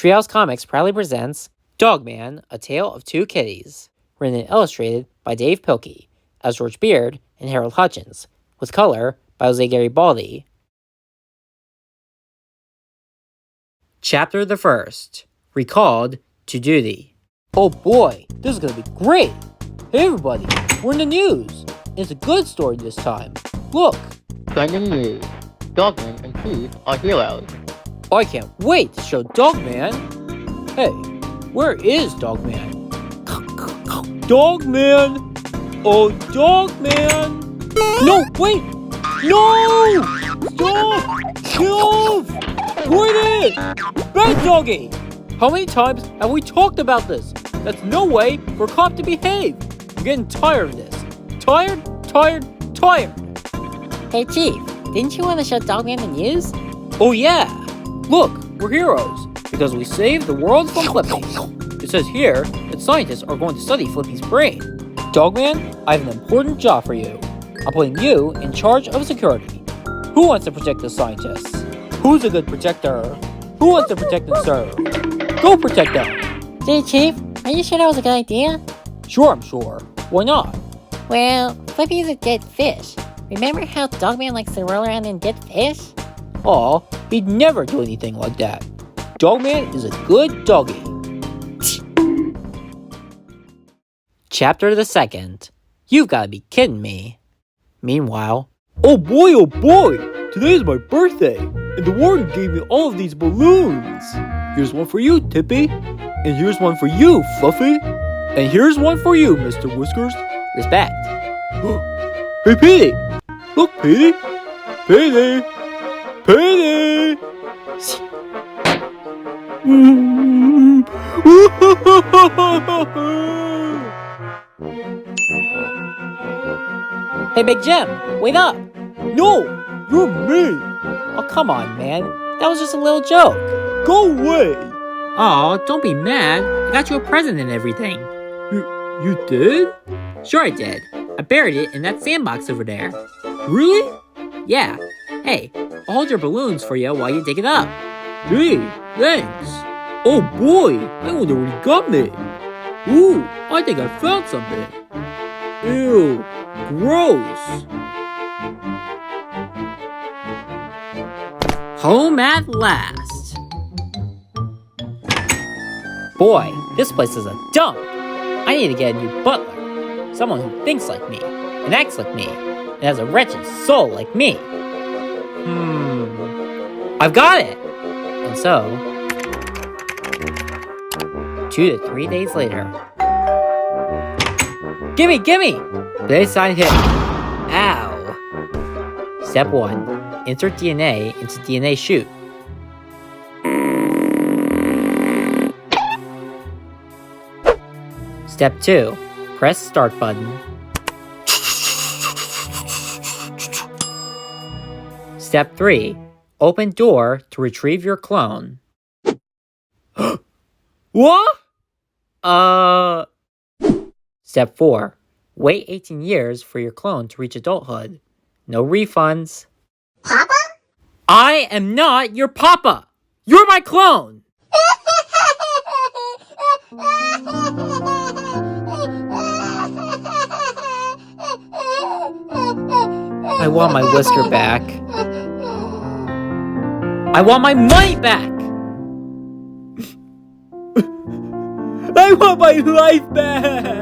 Treehouse Comics proudly presents Dogman, A Tale of Two Kitties, written and illustrated by Dav Pilkey, as George Beard and Harold Hutchins, with color by Jose Garibaldi. Chapter the First, Recalled to Duty. Oh boy, this is gonna be great! Hey everybody, we're in the news! It's a good story this time. Look! Breaking news. Dogman and Chief are heroes. I can't wait to show Dogman! Hey, where is Dogman? Dogman! Oh, Dogman! No, wait! No! Stop! No! Quit it! Bad doggy! How many times have we talked about this? That's no way for a cop to behave! I'm getting tired of this. Tired. Hey Chief, didn't you want to show Dogman the news? Oh yeah! Look, we're heroes, because we saved the world from Flippy. It says here that scientists are going to study Flippy's brain. Dogman, I have an important job for you. I'm putting you in charge of security. Who wants to protect the scientists? Who's a good protector? Who wants to protect and serve? Go protect them! Gee Chief, are you sure that was a good idea? Sure, I'm sure. Why not? Well, Flippy is a dead fish. Remember how Dogman likes to roll around in dead fish? Aw, he'd never do anything like that. Dogman is a good doggy. Chapter the Second. You've gotta be kidding me. Meanwhile, oh boy, today's my birthday, and the warden gave me all of these balloons. Here's one for you, Tippy, and here's one for you, Fluffy, and here's one for you, Mr. Whiskers. Respect. Hey, Petey! Look, Petey! Petey! Hey, Big Jim, wait up! No, you're mean! Oh, come on, man. That was just a little joke. Go away! Aw, don't be mad. I got you a present and everything. You did? Sure I did. I buried it in that sandbox over there. Really? Yeah. Hey, I'll hold your balloons for you while you dig it up. Gee, thanks. Oh boy, I wonder what he got me. Ooh, I think I found something. Ew, gross. Home at last. Boy, this place is a dump. I need to get a new butler. Someone who thinks like me, and acts like me, and has a wretched soul like me. I've got it! And so, 2 to 3 days later. Gimme! Today's sign hit. Ow. Step 1. Insert DNA into DNA chute. Step 2. Press start button. Step 3. Open door to retrieve your clone. What? Step 4. Wait 18 years for your clone to reach adulthood. No refunds. Papa? I am not your papa! You're my clone! I want my whisker back. I want my money back! I want my life back!